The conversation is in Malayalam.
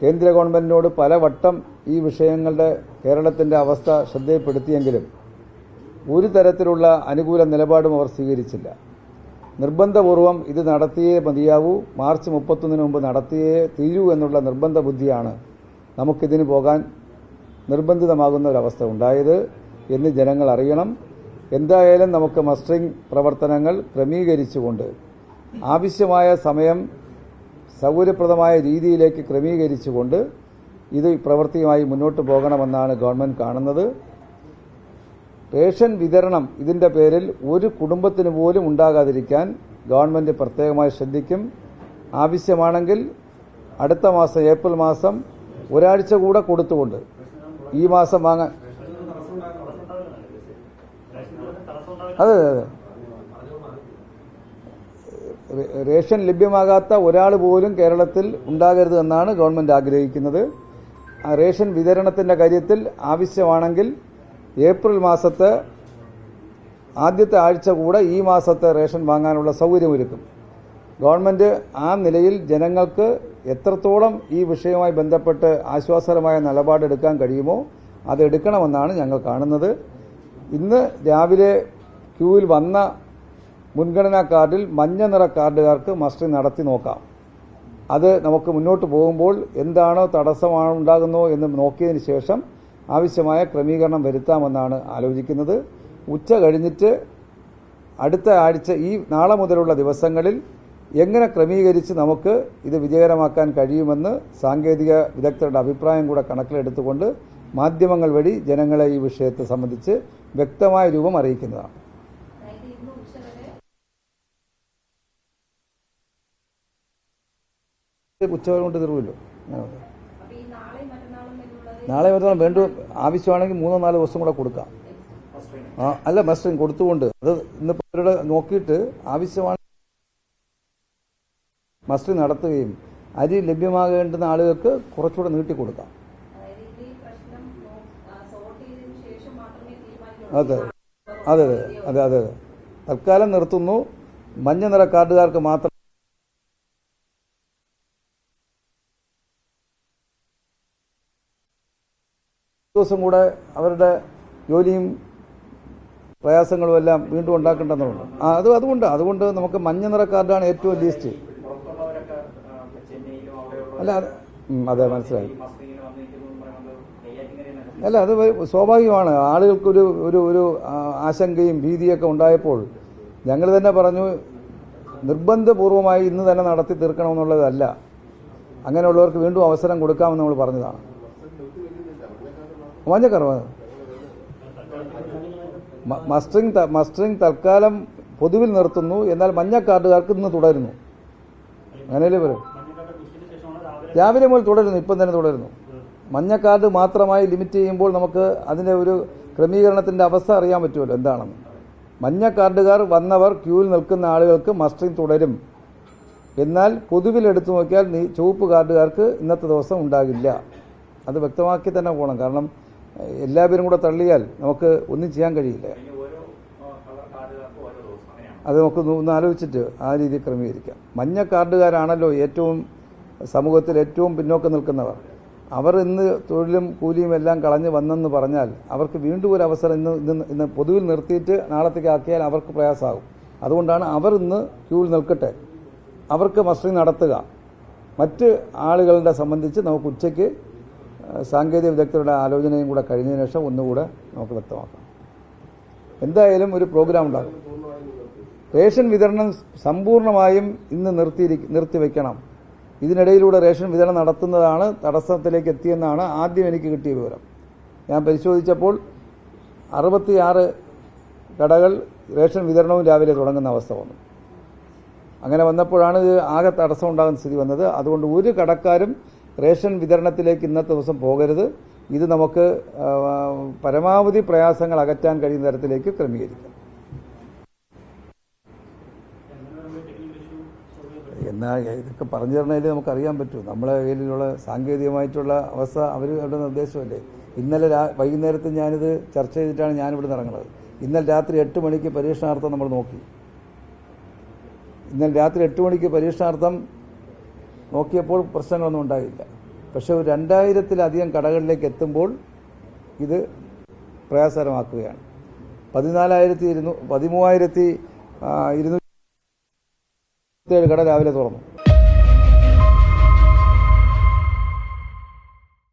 കേന്ദ്ര ഗവൺമെന്റിനോട് പലവട്ടം ഈ വിഷയങ്ങളുടെ കേരളത്തിന്റെ അവസ്ഥ ശ്രദ്ധയിൽപ്പെടുത്തിയെങ്കിലും ഒരു തരത്തിലുള്ള അനുകൂല നിലപാടും അവർ സ്വീകരിച്ചില്ല. നിർബന്ധപൂർവം ഇത് നടത്തിയേ മതിയാവൂ, മാർച്ച് 31 മുമ്പ് നടത്തിയേ തീരൂ എന്നുള്ള നിർബന്ധ ബുദ്ധിയാണ് നമുക്കിതിന് പോകാൻ നിർബന്ധിതമാകുന്ന ഒരവസ്ഥ ഉണ്ടായത് എന്ന് ജനങ്ങൾ അറിയണം. എന്തായാലും നമുക്ക് മസ്റ്ററിംഗ് പ്രവർത്തനങ്ങൾ ക്രമീകരിച്ചുകൊണ്ട് ആവശ്യമായ സമയം സൗകര്യപ്രദമായ രീതിയിലേക്ക് ക്രമീകരിച്ചുകൊണ്ട് ഇത് പ്രവൃത്തിയുമായി മുന്നോട്ട് പോകണമെന്നാണ് ഗവൺമെന്റ് കാണുന്നത്. റേഷൻ വിതരണം ഇതിന്റെ പേരിൽ ഒരു കുടുംബത്തിന് പോലും ഉണ്ടാകാതിരിക്കാൻ ഗവൺമെന്റ് പ്രത്യേകമായി ശ്രദ്ധിക്കും. ആവശ്യമാണെങ്കിൽ അടുത്ത മാസം ഏപ്രിൽ മാസം ഒരാഴ്ച കൂടെ കൊടുത്തുകൊണ്ട് ഈ മാസം വാങ്ങാൻ അതെ റേഷൻ ലഭ്യമാകാത്ത ഒരാൾ പോലും കേരളത്തിൽ ഉണ്ടാകരുത് എന്നാണ് ഗവൺമെന്റ് ആഗ്രഹിക്കുന്നത്. റേഷൻ വിതരണത്തിന്റെ കാര്യത്തിൽ ആവശ്യമാണെങ്കിൽ ഏപ്രിൽ മാസത്തെ ആദ്യത്തെ ആഴ്ച കൂടെ ഈ മാസത്തെ റേഷൻ വാങ്ങാനുള്ള സൗകര്യമൊരുക്കും. ഗവൺമെന്റ് ആ നിലയിൽ ജനങ്ങൾക്ക് എത്രത്തോളം ഈ വിഷയവുമായി ബന്ധപ്പെട്ട് ആശ്വാസകരമായ നിലപാടെടുക്കാൻ കഴിയുമോ അതെടുക്കണമെന്നാണ് ഞങ്ങൾ കാണുന്നത്. ഇന്ന് രാവിലെ ക്യൂവിൽ വന്ന മുൻഗണനാ കാർഡിൽ മഞ്ഞ നിറ കാർഡുകാർക്ക് മസ്റ്ററിംഗ് നടത്തി നോക്കാം. അത് നമുക്ക് മുന്നോട്ട് പോകുമ്പോൾ എന്താണോ തടസ്സമാണോ ഉണ്ടാകുന്നോ എന്ന് നോക്കിയതിന് ശേഷം ആവശ്യമായ ക്രമീകരണം വരുത്താമെന്നാണ് ആലോചിക്കുന്നത്. ഉച്ച കഴിഞ്ഞിട്ട് അടുത്ത ആഴ്ച ഈ നാളെ മുതലുള്ള ദിവസങ്ങളിൽ എങ്ങനെ ക്രമീകരിച്ച് നമുക്ക് ഇത് വിജയകരമാക്കാൻ കഴിയുമെന്ന് സാങ്കേതിക വിദഗ്ധരുടെ അഭിപ്രായം കൂടെ കണക്കിലെടുത്തുകൊണ്ട് മാധ്യമങ്ങൾ വഴി ജനങ്ങളെ ഈ വിഷയത്തെ സംബന്ധിച്ച് വ്യക്തമായ രൂപം അറിയിക്കുന്നതാണ്. ഉച്ചവരെ കൊണ്ട് തീർവുമല്ലോ. നാളെ മറ്റന്നാൾ വേണ്ട ആവശ്യമാണെങ്കിൽ 3-4 ദിവസം കൂടെ കൊടുക്കാം. അല്ല മസ്റ്ററിംഗ് കൊടുത്തുകൊണ്ട് അത് ഇന്നിപ്പോൾ ഇവരുടെ നോക്കിയിട്ട് ആവശ്യമാണ് മസ്റ്ററിംഗ് നടത്തുകയും അരി ലഭ്യമാകേണ്ടുന്ന ആളുകൾക്ക് കുറച്ചുകൂടെ നീട്ടിക്കൊടുക്കാം. അതെ അതെ അതെ അതെ തൽക്കാലം നിർത്തുന്നു. മഞ്ഞ നിറ കാർഡുകാർക്ക് മാത്രം ദിവസം കൂടെ അവരുടെ ജോലിയും പ്രയാസങ്ങളും എല്ലാം വീണ്ടും ഉണ്ടാക്കേണ്ടതുണ്ട്. അതുകൊണ്ട് നമുക്ക് മഞ്ഞ നിറ കാർഡാണ് ഏറ്റവും ലീസ്റ്റ്. അല്ല അതെ മനസ്സിലായി. അല്ല അത് സ്വാഭാവികമാണ്. ആളുകൾക്കൊരു ഒരു ഒരു ആശങ്കയും ഭീതിയൊക്കെ ഉണ്ടായപ്പോൾ ഞങ്ങൾ തന്നെ പറഞ്ഞു നിർബന്ധപൂർവമായി ഇന്ന് തന്നെ നടത്തി തീർക്കണമെന്നുള്ളതല്ല, അങ്ങനെയുള്ളവർക്ക് വീണ്ടും അവസരം കൊടുക്കാമെന്ന് നമ്മൾ പറഞ്ഞതാണ്. മഞ്ഞക്കറവ് മസ്റ്ററിംഗ് തൽക്കാലം പൊതുവിൽ നിർത്തുന്നു, എന്നാൽ മഞ്ഞ കാർഡുകാർക്ക് ഇന്ന് തുടരുന്നു. അങ്ങനെയല്ലേ വരും. രാവിലെ മുതൽ തുടരുന്നു, ഇപ്പം തന്നെ തുടരുന്നു. മഞ്ഞ കാർഡ് മാത്രമായി ലിമിറ്റ് ചെയ്യുമ്പോൾ നമുക്ക് അതിന്റെ ഒരു ക്രമീകരണത്തിന്റെ അവസ്ഥ അറിയാൻ പറ്റുമല്ലോ എന്താണെന്ന്. മഞ്ഞ കാർഡുകാർ വന്നവർ ക്യൂവിൽ നിൽക്കുന്ന ആളുകൾക്ക് മസ്റ്ററിംഗ് തുടരും. എന്നാൽ പൊതുവിൽ എടുത്തു നോക്കിയാൽ ചുവപ്പ് കാർഡുകാർക്ക് ഇന്നത്തെ ദിവസം ഉണ്ടാകില്ല. അത് വ്യക്തമാക്കി തന്നെ പോകണം. കാരണം എല്ലാവരും കൂടെ തള്ളിയാൽ നമുക്ക് ഒന്നും ചെയ്യാൻ കഴിയില്ല. അത് നമുക്ക് ഒന്ന് ആലോചിച്ചിട്ട് ആ രീതിയിൽ ക്രമീകരിക്കാം. മഞ്ഞ കാർഡുകാരാണല്ലോ ഏറ്റവും സമൂഹത്തിൽ ഏറ്റവും പിന്നോക്കം നിൽക്കുന്നവർ. അവർ ഇന്ന് തൊഴിലും കൂലിയും എല്ലാം കളഞ്ഞ് വന്നെന്ന് പറഞ്ഞാൽ അവർക്ക് വീണ്ടും ഒരു അവസരം ഇന്ന് പൊതുവിൽ നിർത്തിയിട്ട് നാളത്തേക്ക് ആക്കിയാൽ അവർക്ക് പ്രയാസമാകും. അതുകൊണ്ടാണ് അവർ ഇന്ന് ക്യൂവിൽ നിൽക്കട്ടെ, അവർക്ക് മസ്റ്ററിംഗ് നടത്തുക. മറ്റ് ആളുകളുടെ സംബന്ധിച്ച് നമുക്ക് ഉച്ചയ്ക്ക് സാങ്കേതിക വിദഗ്ധരുടെ ആലോചനയും കൂടെ കഴിഞ്ഞതിന് ശേഷം ഒന്നുകൂടെ നമുക്ക് വ്യക്തമാക്കാം. എന്തായാലും ഒരു പ്രോഗ്രാം ഉണ്ടാകും. റേഷൻ വിതരണം സമ്പൂർണ്ണമായും ഇന്ന് നിർത്തിവെക്കണം. ഇതിനിടയിലൂടെ റേഷൻ വിതരണം നടത്തുന്നതാണ് തടസ്സത്തിലേക്ക് എത്തിയെന്നാണ് ആദ്യം എനിക്ക് കിട്ടിയ വിവരം. ഞാൻ പരിശോധിച്ചപ്പോൾ 66 കടകൾ റേഷൻ വിതരണവും രാവിലെ തുടങ്ങുന്ന അവസ്ഥ വന്നു. അങ്ങനെ വന്നപ്പോഴാണ് ഇത് ആകെ തടസ്സം ഉണ്ടാകുന്ന സ്ഥിതി വന്നത്. അതുകൊണ്ട് ഒരു കടക്കാരും റേഷൻ വിതരണത്തിലേക്ക് ഇന്നത്തെ ദിവസം പോകരുത്. ഇത് നമുക്ക് പരമാവധി പ്രയാസങ്ങൾ അകറ്റാൻ കഴിയുന്ന തരത്തിലേക്ക് ക്രമീകരിക്കാം. എന്നാൽ ഇതൊക്കെ പറഞ്ഞു തരണേലേ നമുക്കറിയാൻ പറ്റൂ. നമ്മളെ കയ്യിലുള്ള സാങ്കേതികമായിട്ടുള്ള അവസ്ഥ അവരുടെ നിർദ്ദേശമല്ലേ. ഇന്നലെ വൈകുന്നേരത്ത് ഞാനിത് ചർച്ച ചെയ്തിട്ടാണ് ഞാനിവിടെ ഇറങ്ങുന്നത്. ഇന്നലെ രാത്രി 8 മണിക്ക് പരീക്ഷണാർത്ഥം നമ്മൾ നോക്കി. ഇന്നലെ രാത്രി 8 മണിക്ക് പരീക്ഷണാർത്ഥം നോക്കിയപ്പോൾ പ്രശ്നങ്ങളൊന്നും ഉണ്ടായില്ല. പക്ഷെ ഒരു 2000-ലധികം കടകളിലേക്ക് എത്തുമ്പോൾ ഇത് പ്രയാസകരമാക്കുകയാണ്. 13,207 കട രാവിലെ തുറന്നു.